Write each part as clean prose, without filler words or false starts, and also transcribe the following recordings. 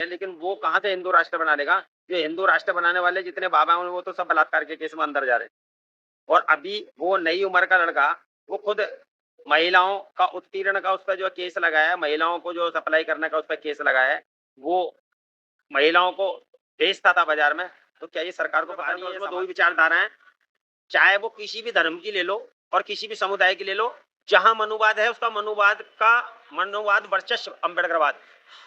लेकिन वो कहाँ से हिंदू राष्ट्र बना लेगा? जो हिंदू राष्ट्र बनाने वाले जितने बाबा हैं वो तो सब बलात्कार के केस में अंदर जा रहे हैं। और अभी वो नई उम्र का लड़का वो खुद महिलाओं का उत्पीड़न का उस पर जो केस लगाया है, महिलाओं को जो सप्लाई करने का उस पर केस लगाया है, वो महिलाओं को बेचता था बाजार में। तो क्या ये सरकार को पता नहीं है? इसमें दो ही विचारधारा है, चाहे वो किसी भी धर्म की ले लो और किसी भी समुदाय की ले लो। जहां मनुवाद है उसका मनुवाद वर्चस्व अम्बेडकरवाद।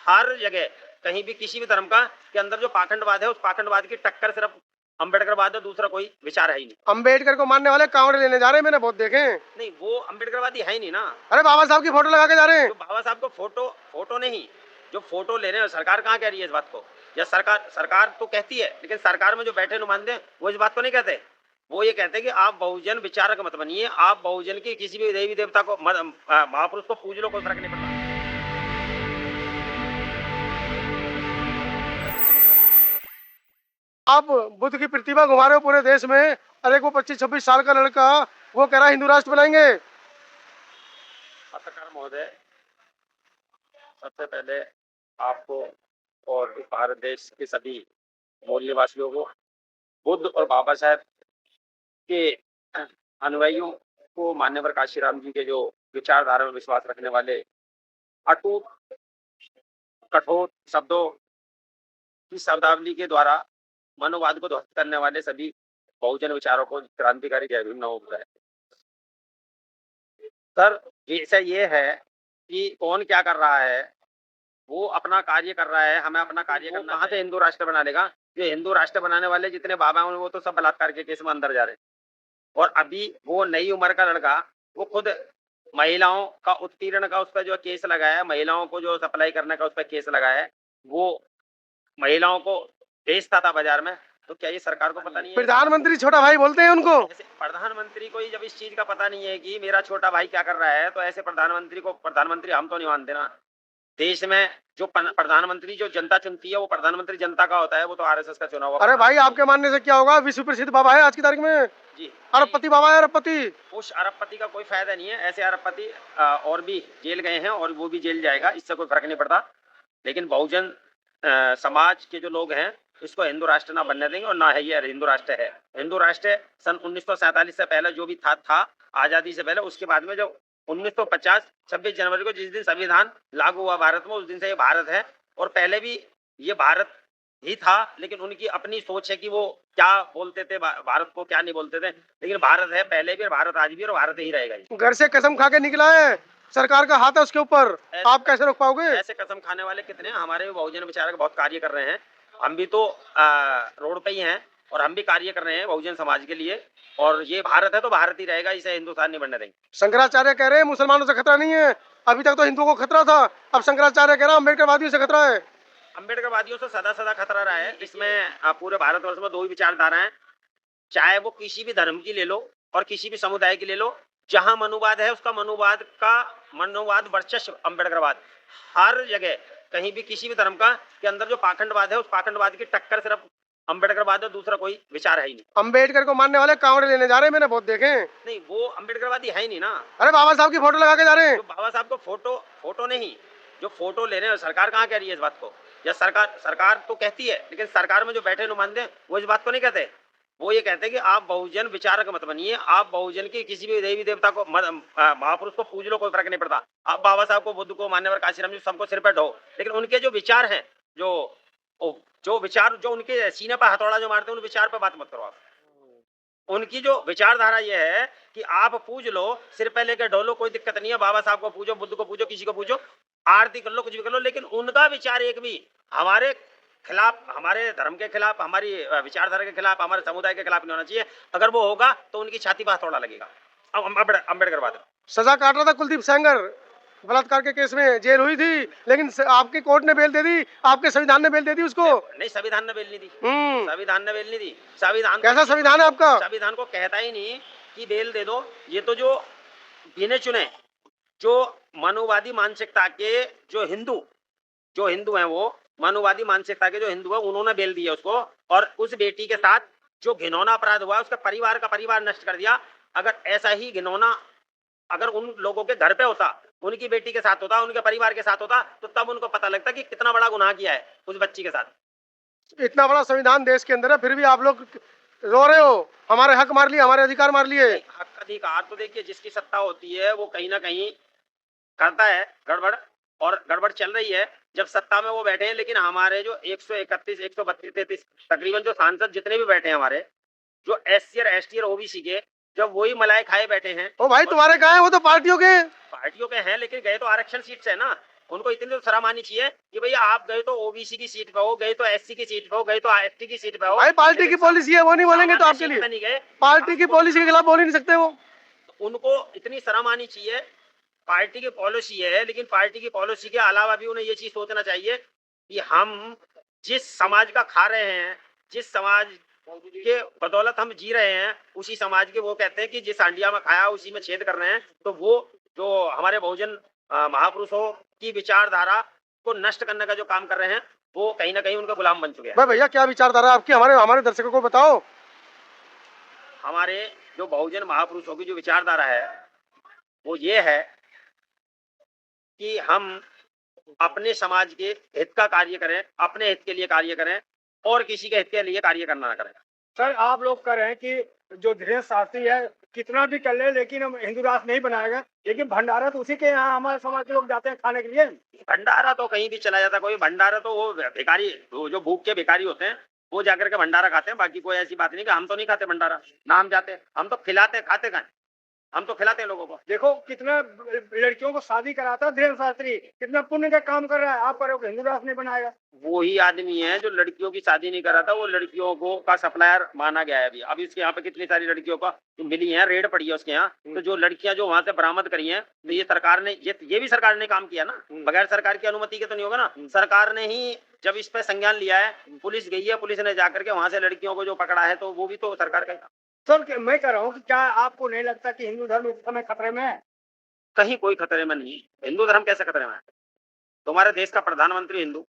हर जगह कहीं भी किसी भी धर्म का के अंदर जो पाखंडवाद है उस पाखंडवाद की टक्कर सिर्फ अम्बेडकरवाद है, दूसरा कोई विचार है ही नहीं। अम्बेडकर को मानने वाले कांवड़े लेने जा रहे हैं, मैंने बहुत देखे। नहीं, वो अम्बेडकरवादी है ही नहीं ना। अरे बाबा साहब की फोटो लगा के जा रहे हैं। जो बाबा साहब को फोटो नहीं, जो फोटो ले रहे हैं, सरकार कहाँ कह रही है इस बात को? या सरकार तो कहती है, लेकिन सरकार में जो बैठे नुमाइंदे वो इस बात को नहीं कहते। वो ये कहते हैं कि आप बहुजन विचारक मत बनिए, आप बहुजन की किसी भी देवी देवता को महापुरुष को पूज लो, कोई फर्क नहीं पड़ता। आप बुद्ध की प्रतिभा घुमा रहे हो पूरे देश में। अरे वो 25-26 साल का लड़का वो कह रहा है हिंदू राष्ट्र बनाएंगे। पत्रकार महोदय, सबसे पहले आपको और इस भारत देश के सभी मूल निवासियों को बुद्ध और बाबा साहब के अनुयायियों को, मान्यवर काशीराम जी के जो विचारधारा में विश्वास रखने वाले, अटूट कठोर शब्दों की शब्दावली के द्वारा मनोवाद को ध्वस्त करने वाले सभी बहुजन विचारों को क्रांतिकारी जय भीम नमो बुद्धाय। सर, ऐसा ये है कि कौन क्या कर रहा है, वो अपना कार्य कर रहा है, हमें अपना कार्य करना। कहाँ से हिंदू राष्ट्र बना लेगा? जो हिंदू राष्ट्र बनाने वाले जितने बाबा हैं वो तो सब बलात्कार के केस में अंदर जा रहे हैं। और अभी वो नई उम्र का लड़का वो खुद महिलाओं का उत्पीड़न का उस पर जो केस लगाया है, महिलाओं को जो सप्लाई करने का उस पर केस लगाया है, वो महिलाओं को बेचता था बाजार में। तो क्या ये सरकार को पता नहीं है? प्रधानमंत्री छोटा भाई बोलते हैं उनको। ऐसे प्रधानमंत्री को ही जब इस चीज का पता नहीं है कि मेरा छोटा भाई क्या कर रहा है, तो ऐसे प्रधानमंत्री को प्रधानमंत्री हम तो नहीं मानते ना। देश में जो प्रधानमंत्री जो जनता चुनती है वो प्रधानमंत्री जनता का होता है, वो तो आरएसएस का चुना हुआ। अरे भाई आपके मानने से क्या होगा? विश्व प्रसिद्ध बाबा है आज की तारीख में जी, अरबपति बाबा है, अरबपति। उस अरबपति का कोई फायदा नहीं है। ऐसे अरबपति और भी जेल गए हैं और वो भी जेल जाएगा, इससे कोई फर्क नहीं पड़ता। लेकिन बहुजन समाज के जो लोग हैं इसको हिंदू राष्ट्र ना बनने देंगे, और ना है ये हिंदू राष्ट्र है। हिंदू राष्ट्र सन 1947 से पहले जो भी था आजादी से पहले, उसके बाद में जो 1950 26 जनवरी को जिस दिन संविधान लागू हुआ भारत में, उस दिन से ये भारत है। और पहले भी ये भारत ही था, लेकिन उनकी अपनी सोच है कि वो क्या बोलते थे भारत को, क्या नहीं बोलते थे। लेकिन भारत है पहले भी, भारत आज भी, और भारत ही रहेगा। घर से कसम खा के निकला है, सरकार का हाथ है उसके ऊपर, आप कैसे रोक पाओगे? ऐसे कसम खाने वाले कितने हैं? हमारे बहुजन विचारक बहुत कार्य कर रहे हैं। हम भी तो रोड पे ही हैं और हम भी कार्य कर रहे हैं बहुजन समाज के लिए। और ये भारत है तो भारत ही रहेगा, इसे हिंदुस्तान नहीं बनने देंगे। शंकराचार्य कह रहे हैं मुसलमानों से खतरा नहीं है, अभी तक तो हिंदुओं को खतरा था, अब शंकराचार्य कह रहा है अम्बेडकरवादियों से खतरा है। अम्बेडकरवादियों से सदा खतरा रहा है। इसमें पूरे भारतवर्ष में दो ही विचारधारा है, चाहे वो किसी भी धर्म की ले लो और किसी भी समुदाय की ले लो। जहां मनुवाद है उसका मनुवाद वर्चस्व अम्बेडकरवाद। हर जगह कहीं भी किसी भी धर्म का के अंदर जो पाखंडवाद है उस पाखंडवाद की टक्कर सिर्फ अम्बेडकरवाद है, दूसरा कोई विचार है ही नहीं। अम्बेडकर को मानने वाले कांवड़े लेने जा रहे हैं, मैंने बहुत देखे। नहीं, वो अम्बेडकरवादी है ही नहीं ना। अरे बाबा साहब की फोटो लगा के जा रहे हैं। जो बाबा साहब को फोटो नहीं, जो फोटो ले रहे हैं, सरकार कहाँ कह रही है इस बात को? या सरकार तो कहती है, लेकिन सरकार में जो बैठे नुमाइंदे वो इस बात को नहीं कहते। वो ये कहते हैं कि आप बहुजन विचारक मत बनिए, आप बहुजन की किसी भी देवी देवता को महापुरुष को पूज लो, कोई फर्क नहीं पड़ता। आप बाबा साहब को, बुद्ध को, मान्यवर काशीराम जी सबको सिर पे ढो, लेकिन उनके जो विचार हैं, जो विचार जो उनके सीने पर हथौड़ा जो मारते हैं, उन विचार पर बात मत करो आप। उनकी जो विचारधारा ये है कि आप पूज लो, सिर पे लेकर ढोलो, कोई दिक्कत नहीं है। बाबा साहब को पूजो, बुद्ध को पूजो, किसी को पूजो, आरती कर लो, कुछ भी कर लो, लेकिन उनका विचार एक भी हमारे खिलाफ, हमारे धर्म के खिलाफ, हमारी विचारधारा के खिलाफ, हमारे समुदाय के खिलाफ नहीं होना चाहिए। अगर वो होगा तो उनकी छाती पर हथौड़ा लगेगा। अब अम्बेडकरवाद सजा काट रहा था कुलदीप सेंगर, बलात्कार के केस में जेल हुई थी, लेकिन आपकी कोर्ट ने बेल दे दी, आपके संविधान ने बेल दे दी उसको। नहीं, संविधान ने बेल नहीं दी। संविधान ने बेल नहीं दी। संविधान कैसा संविधान है आपका? संविधान को कहता ही नहीं कि बेल दे दो। ये तो जो गिने चुने जो मनुवादी मानसिकता के जो हिंदू हैं, वो मनुवादी मानसिकता के जो हिंदू है, उन्होंने बेल दिया उसको। और उस बेटी के साथ जो घिनौना अपराध हुआ, उसका परिवार नष्ट कर दिया। अगर ऐसा ही घिनौना अगर उन लोगों के घर पे होता, उनकी बेटी के साथ होता, उनके परिवार के साथ होता, तो तब उनको पता लगता कि कितना बड़ा गुनाह किया है उस बच्ची के साथ। इतना बड़ा संविधान देश के अंदर है, फिर भी आप लोग रो रहे हो, हमारे हक मार लिए, हमारे अधिकार मार लिए। हक अधिकार तो देखिए जिसकी सत्ता होती है वो कहीं ना कहीं करता है गड़बड़, और गड़बड़ चल रही है जब सत्ता में वो बैठे हैं। लेकिन हमारे जो 131, 132, 33 तकरीबन जो सांसद जितने भी बैठे हैं हमारे, जो SC और ST और OBC के, जब वही मलाई खाए बैठे हैं। ओ भाई तुम्हारे कहाँ है, वो तो पार्टियों के हैं। पार्टियों के हैं, लेकिन गए तो आरक्षण सीट से है ना। उनको इतनी तो शर्म आनी चाहिए कि भैया आप गए तो OBC की सीट पे हो, गए तो SC की सीट पे हो, गए तो ST की सीट पे हो। भाई पार्टी की पॉलिसी है, वो नहीं बोलेंगे तो आपके लिए नहीं गए, पार्टी की पॉलिसी के खिलाफ बोल ही नहीं सकते वो। उनको इतनी शर्म आनी चाहिए। पार्टी की पॉलिसी है, लेकिन पार्टी की पॉलिसी के अलावा भी उन्हें ये चीज सोचना चाहिए कि हम जिस समाज का खा रहे हैं, जिस समाज के बदौलत हम जी रहे हैं, उसी समाज के वो कहते हैं कि जिस हांडिया में खाया उसी में छेद कर रहे हैं। तो वो जो हमारे बहुजन महापुरुषों की विचारधारा को नष्ट करने का जो काम कर रहे हैं, वो कहीं ना कहीं उनका गुलाम बन चुके हैं। भाई भैया क्या विचारधारा आपकी, हमारे हमारे दर्शकों को बताओ। हमारे जो बहुजन महापुरुषों की जो विचारधारा है वो ये है कि हम अपने समाज के हित का कार्य करें, अपने हित के लिए कार्य करें, और किसी के हित के लिए कार्य करना ना करें। सर आप लोग कह रहे हैं कि जो धीरेन्द्र शास्त्री है कितना भी कर ले लेकिन हम हिंदू राष्ट्र नहीं बनाएगा, लेकिन भंडारा तो उसी के यहाँ हमारे समाज के लोग जाते हैं खाने के लिए। भंडारा तो कहीं भी चला जाता, कोई भंडारा तो वो भिखारी, जो भूख के भिखारी होते हैं वो जाकर के भंडारा खाते हैं। बाकी कोई ऐसी बात नहीं कि हम तो नहीं खाते भंडारा, ना हम जाते, हम तो खिलाते, खाते खाए, हम तो खिलाते हैं लोगों को। देखो कितना लड़कियों को शादी कराता है धीरेन्द्र शास्त्री, कितना पुण्य का काम कर रहा है। आप कह रहे हो कि हिंदू राष्ट्र नहीं बनाएगा। वो ही आदमी है जो लड़कियों की शादी नहीं करा था, वो लड़कियों को का सप्लायर माना गया है। अभी इसके यहाँ पे कितनी सारी लड़कियों का जो मिली है, रेड पड़ी है उसके यहाँ। तो जो लड़कियां जो वहां से बरामद करी हैं, तो ये सरकार ने, ये भी सरकार ने काम किया ना, बगैर सरकार की अनुमति के तो नहीं होगा ना। सरकार ने ही जब इस पे संज्ञान लिया है, पुलिस गई है, पुलिस ने जाकर के वहां से लड़कियों को जो पकड़ा है, तो वो भी तो सरकार का। सर मैं कह रहा हूँ कि क्या आपको नहीं लगता कि हिंदू धर्म इस समय खतरे में है? कहीं कोई खतरे में नहीं। हिंदू धर्म कैसे खतरे में है? तुम्हारे देश का प्रधानमंत्री हिंदू,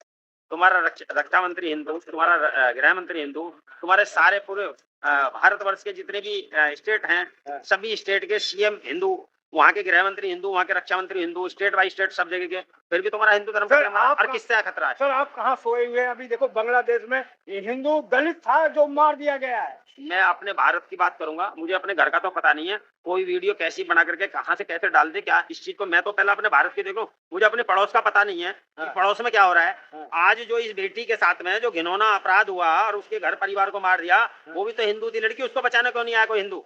तुम्हारा रक्षा मंत्री हिंदू, तुम्हारा गृह मंत्री हिंदू, तुम्हारे सारे पूरे भारतवर्ष के जितने भी स्टेट हैं, सभी स्टेट के CM हिंदू, वहाँ के गृह मंत्री हिंदू, वहाँ के रक्षा मंत्री हिंदू, स्टेट बाई स्टेट सब जगह के, फिर भी तुम्हारा हिंदू धर्म सर, और किससे खतरा है? सर आप कहाँ सोए हुए हैं? अभी देखो बांग्लादेश में हिंदू दलित था जो मार दिया गया है। मैं अपने भारत की बात करूंगा, मुझे अपने घर का तो पता नहीं है। कोई वीडियो कैसी बना करके कहाँ से कैसे डाल दे क्या इस चीज को, मैं तो पहले अपने भारत की देखूं। मुझे अपने पड़ोस का पता नहीं है कि पड़ोस में क्या हो रहा है। आज जो इस बेटी के साथ में जो घिनौना अपराध हुआ और उसके घर परिवार को मार दिया, वो भी तो हिंदू थी लड़की, उसको बचाने क्यों नहीं आया कोई हिंदू?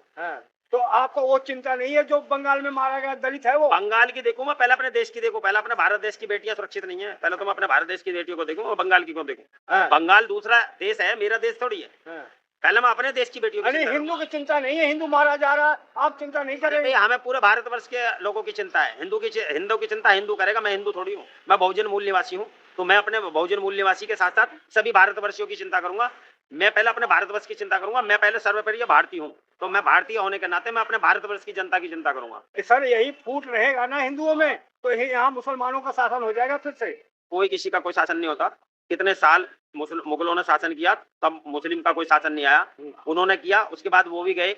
तो आपको वो चिंता नहीं है जो बंगाल में मारा गया दलित है वो? बंगाल की देखूं मैं, पहले अपने देश की देखूं। पहले अपने भारत देश की बेटियां सुरक्षित नहीं है, पहले तो मैं अपने भारत देश की बेटियों को देखूं और बंगाल की को देखूं। बंगाल दूसरा देश है, मेरा देश थोड़ी है। पहले मैं अपने देश की बेटियों की चिंता हिंदू की चिंता नहीं है, हिंदू मारा जा रहा है, आप चिंता नहीं करेंगे? हमें पूरे भारतवर्ष के लोगों की चिंता है। हिंदू की चिंता हिंदू करेगा, मैं हिंदू थोड़ी हूँ, मैं बहुजन मूल निवासी हूँ। तो मैं अपने बहुजन मूल निवासी के साथ साथ सभी भारतवर्षियों की चिंता करूंगा। मैं पहले अपने भारतवर्ष की चिंता करूंगा। मैं पहले सर्वोपरि भारतीय हूँ, तो मैं भारतीय होने के नाते मैं अपने भारतवर्ष की जनता की चिंता करूंगा। सर यही फूट रहेगा ना हिंदुओं में, तो यहाँ मुसलमानों का शासन हो जाएगा फिर से। कोई किसी का कोई शासन नहीं होता। कितने साल मुगलों ने शासन किया, तब मुस्लिम का कोई शासन नहीं आया। उन्होंने किया, उसके बाद वो भी गए,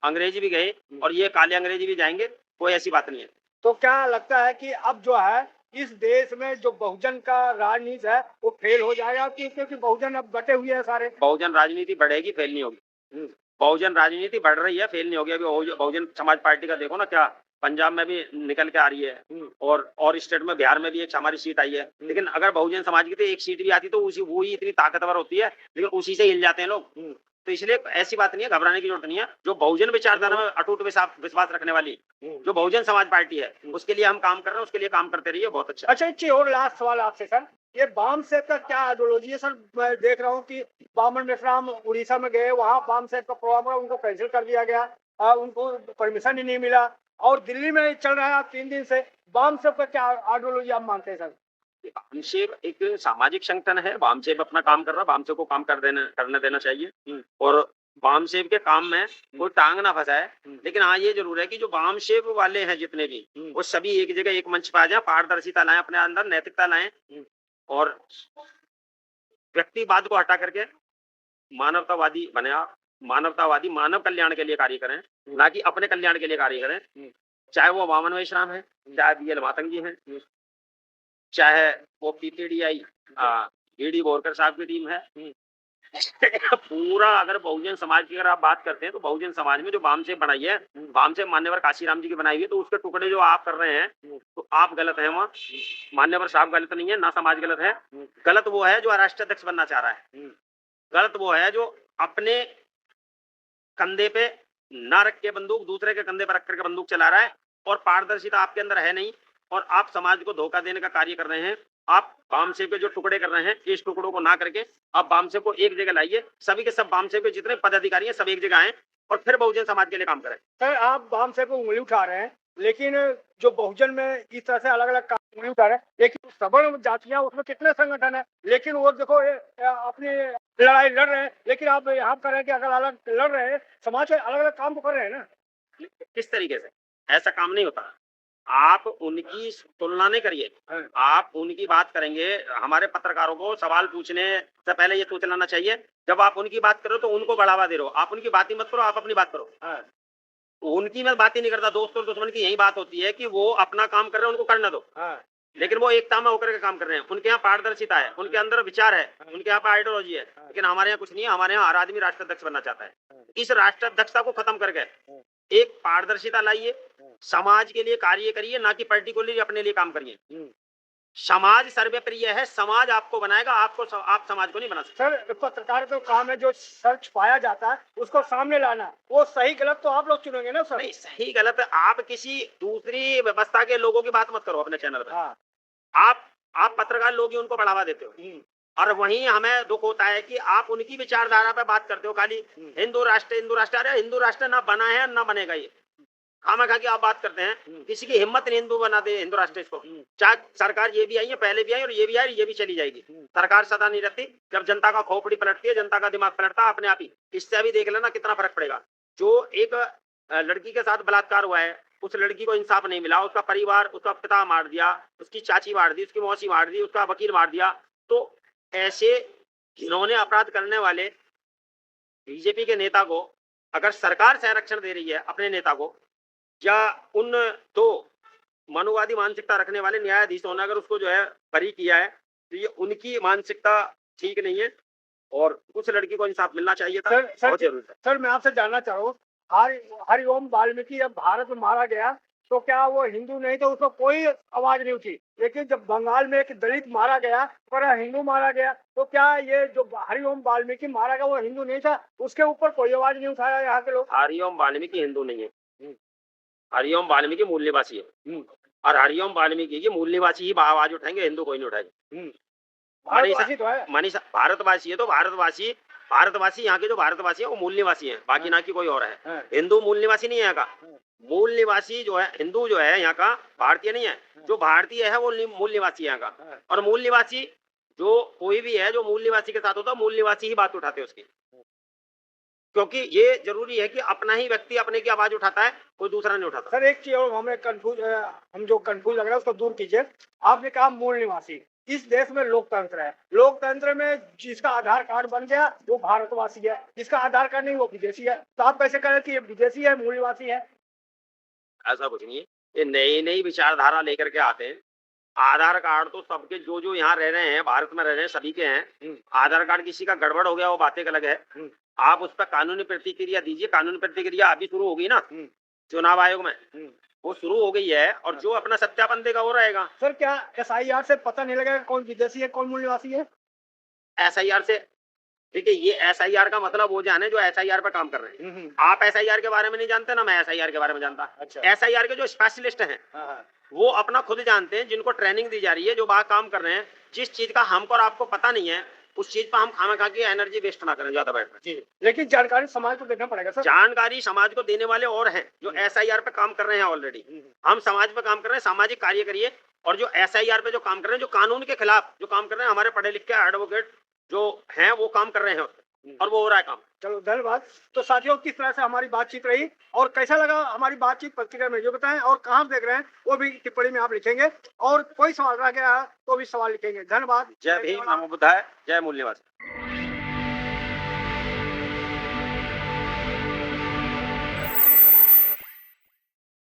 अंग्रेजी भी गए, और ये काले अंग्रेजी भी जाएंगे, कोई ऐसी बात नहीं है। तो क्या लगता है कि अब जो है इस देश में जो बहुजन का राजनीति है वो फेल हो जाएगा, क्योंकि बहुजन अब बटे हुए हैं सारे? बहुजन राजनीति बढ़ेगी, फेल नहीं होगी। बहुजन राजनीति बढ़ रही है, फेल नहीं होगी। अभी बहुजन समाज पार्टी का देखो ना, क्या पंजाब में भी निकल के आ रही है, और स्टेट में, बिहार में भी एक हमारी सीट आई है। लेकिन अगर बहुजन समाज की तो एक सीट भी आती तो उसी वो ही इतनी ताकतवर होती है, लेकिन उसी से हिल जाते हैं लोग। तो इसलिए ऐसी बात नहीं है, घबराने की जरूरत नहीं है। जो बहुजन विचारधारा में अटूट विश्वास रखने वाली जो बहुजन समाज पार्टी है, उसके लिए हम काम कर रहे हैं, उसके लिए काम करते रहिए। बहुत अच्छा। अच्छा, एक और लास्ट सवाल आपसे सर, ये वाम सेब का क्या आइडियोलॉजी है सर? मैं देख रहा हूँ कि बामन मेश्राम उड़ीसा में गए, वहाँ वाम सेब का प्रोग्राम उनको कैंसिल कर दिया गया, उनको परमिशन ही नहीं मिला, और दिल्ली में चल रहा है 3 दिन से। वाम सेब का क्या आइडियोलॉजी आप मानते हैं सर? वामसेब एक सामाजिक संगठन है। वामसेब अपना काम कर रहा है, वामसेब को काम करने देना चाहिए, और वामसेब के काम में कोई टांग ना फंसाए। लेकिन हाँ ये जरूर है कि जो वामसेब वाले हैं जितने भी, वो सभी एक जगह एक मंच पर आ जाए, पारदर्शिता लाएं अपने अंदर, नैतिकता लाएं, और व्यक्तिवाद को हटा करके मानवतावादी बने। आप मानवतावादी, मानव कल्याण के लिए कार्य करें, ना कि अपने कल्याण के लिए कार्य करें। चाहे वो वामन वैश्राम है, चाहे BL मातंग जी हैं, चाहे वो PPDI BD बोरकर साहब की टीम है। पूरा अगर बहुजन समाज की अगर आप बात करते हैं तो बहुजन समाज में जो वामसेप बनाई है, वामसेप मान्यवर काशीराम जी की बनाई हुई है, तो उसके टुकड़े जो आप कर रहे हैं तो आप गलत हैं। वहाँ मान्यवर साहब गलत नहीं है, ना समाज गलत है। गलत वो है जो राष्ट्रीय अध्यक्ष बनना चाह रहा है, गलत वो है जो अपने कंधे पे ना रख के बंदूक दूसरे के कंधे पर रख करके बंदूक चला रहा है, और पारदर्शिता आपके अंदर है नहीं, और आप समाज को धोखा देने का कार्य कर रहे हैं। आप वामसेप के जो टुकड़े कर रहे हैं, इस टुकड़ों को ना करके आप वामसेप को एक जगह लाइए, सभी के सब वामसेप के जितने पदाधिकारी हैं सब एक जगह आए और फिर बहुजन समाज के लिए काम करें। सर आप वामसेप को उंगली उठा रहे हैं, लेकिन जो बहुजन में इस तरह से अलग अलग उंगली उठा रहे हैं, लेकिन सवर्ण जातियां उसमें कितने संगठन है, लेकिन वो देखो अपनी लड़ाई लड़ रहे हैं, लेकिन आप यहाँ कर रहे हैं कि अगर अलग लड़ रहे हैं समाज में अलग अलग काम तो कर रहे हैं ना। किस तरीके से? ऐसा काम नहीं होता। आप उनकी तुलना नहीं करिए, आप उनकी बात करेंगे। हमारे पत्रकारों को सवाल पूछने से पहले ये सोच लेना चाहिए, जब आप उनकी बात करो तो उनको बढ़ावा दे रहे हो। आप उनकी बात ही मत करो, आप अपनी बात करो। उनकी मैं बात ही नहीं करता। दोस्त और दुश्मन की यही बात होती है कि वो अपना काम कर रहे हैं, उनको करने दो, लेकिन वो एकता में होकर के काम कर रहे हैं। उनके यहाँ पारदर्शिता है, उनके अंदर विचार है, उनके यहाँ पर आइडियोलॉजी है, लेकिन हमारे यहाँ कुछ नहीं है। हमारे यहाँ हर आदमी राष्ट्राध्यक्ष बनना चाहता है। इस राष्ट्राध्यक्षता को खत्म करके एक पारदर्शिता लाइए, समाज के लिए कार्य करिए, ना कि पर्टिकुलरली अपने लिए काम करिए। समाज सर्वप्रिय है, समाज आपको बनाएगा, आप समाज को नहीं बना सकते। सर पत्रकार तो काम है जो सच पाया जाता है उसको सामने लाना, वो सही गलत तो आप लोग चुनेंगे ना सर। नहीं, सही गलत आप किसी दूसरी व्यवस्था के लोगों की बात मत करो अपने चैनल पर। आप पत्रकार लोग ही उनको बढ़ावा देते हो, और वहीं हमें दुख होता है कि आप उनकी विचारधारा पे बात करते हो खाली। हिंदू राष्ट्र, अरे हिंदू राष्ट्र ना बना है ना बनेगा। ये खामा की आप बात करते हैं, किसी की हिम्मत नहीं हिंदू बना दे हिंदू राष्ट्र इसको। चाहे सरकार ये भी आई है, पहले भी आई और ये भी आई, ये भी चली जाएगी। सरकार सदा नहीं रहती, जब जनता का खोपड़ी पलटती है, जनता का दिमाग पलटता है अपने आप ही। इससे भी देख लेना कितना फर्क पड़ेगा। जो एक लड़की के साथ बलात्कार हुआ है, उस लड़की को इंसाफ नहीं मिला, उसका परिवार, उसका पिता मार दिया, उसकी चाची मार दी, उसकी मौसी मार दी, उसका वकील मार दिया। तो ऐसे जिन्होंने अपराध करने वाले बीजेपी के नेता को अगर सरकार संरक्षण दे रही है अपने नेता को, या उन तो मनुवादी मानसिकता रखने वाले न्यायाधीशों ने अगर उसको जो है बरी किया है, तो ये उनकी मानसिकता ठीक नहीं है, और उस लड़की को इंसाफ मिलना चाहिए था। बहुत जरूरी है। सर मैं आपसे जानना चाह रहा हूँ, हरिओम वाल्मीकि जब भारत में मारा गया तो क्या वो हिंदू नहीं, तो उसको कोई आवाज नहीं उठी, लेकिन जब बंगाल में एक दलित मारा गया पर हिंदू मारा गया, तो क्या ये जो हरिओम वाल्मीकि मारा गया वो हिंदू नहीं था, उसके ऊपर कोई आवाज नहीं उठाया यहाँ के लोग? हरिओम वाल्मीकि हिंदू नहीं है, हरिओम वाल्मीकि मूल निवासी है, और हरिओम वाल्मीकि की मूल निवासी ही आवाज उठाएंगे, हिंदू कोई नहीं उठाएंगे। मनीषा भारतवासी है तो भारतवासी यहाँ के जो भारतवासी है वो मूल निवासी है, बाकी ना की कोई और है। हिंदू मूल निवासी नहीं है यहाँ का। मूल निवासी जो है हिंदू जो है यहाँ का, भारतीय नहीं है। जो भारतीय है वो मूल निवासी है यहाँ का, और मूल निवासी जो कोई भी है जो मूल निवासी के साथ होता है, मूल निवासी ही बात उठाते हैं उसकी, क्योंकि ये जरूरी है कि अपना ही व्यक्ति अपने की आवाज उठाता है, कोई दूसरा नहीं उठाता। सर एक चीज और हम जो कंफ्यूज लग रहा है उसको दूर कीजिए। आपने कहा मूल निवासी, इस देश में लोकतंत्र है, लोकतंत्र में जिसका आधार कार्ड बन गया वो भारतवासी है, जिसका आधार कार्ड नहीं वो विदेशी है। तो आप कैसे करें कि ये विदेशी है मूल निवासी है? ऐसा कुछ नहीं है, ये नई नई विचारधारा लेकर के आते हैं। आधार कार्ड तो सबके जो यहाँ रह रहे हैं, भारत में रह रहे हैं, सभी के हैं। आधार कार्ड किसी का गड़बड़ हो गया वो बातें अलग है। आप उस पर कानूनी प्रतिक्रिया दीजिए। कानूनी प्रतिक्रिया अभी शुरू होगी ना चुनाव आयोग में, वो शुरू हो गई है, और जो अपना सत्यापन देगा वो रहेगा। सर क्या SIR से पता नहीं लगेगा कौन विदेशी है कौन मूल निवासी है? SIR से ठीक है, ये SIR का मतलब वो जाने जो SIR पर काम कर रहे हैं। आप SIR के बारे में नहीं जानते ना मैं SIR के बारे में जानता। अच्छा। SIR के जो स्पेशलिस्ट हैं वो अपना खुद जानते हैं, जिनको ट्रेनिंग दी जा रही है, जो बाहर काम कर रहे हैं। जिस चीज का हमको और आपको पता नहीं है उस चीज पर हम खाना खा के एनर्जी वेस्ट ना करें ज्यादा बैठकर। लेकिन जानकारी समाज को देना पड़ेगा सर। जानकारी समाज को देने वाले और हैं जो SIR पे काम कर रहे हैं ऑलरेडी। हम समाज पे काम कर रहे हैं, सामाजिक कार्य करिए। और जो SIR पे जो काम कर रहे हैं, जो कानून के खिलाफ जो काम कर रहे हैं, हमारे पढ़े लिखे एडवोकेट जो हैं वो काम कर रहे हैं और वो हो रहा है काम। चलो धन्यवाद। तो साथियों किस तरह से हमारी बातचीत रही और कैसा लगा हमारी बातचीत प्रतिक्रिया में जो बताएं, और कहाँ देख रहे हैं वो भी टिप्पणी में आप लिखेंगे, और कोई सवाल रह गया तो भी सवाल लिखेंगे। धन्यवाद। जय भीम, नमो बुद्धाय, जय मूल निवासी।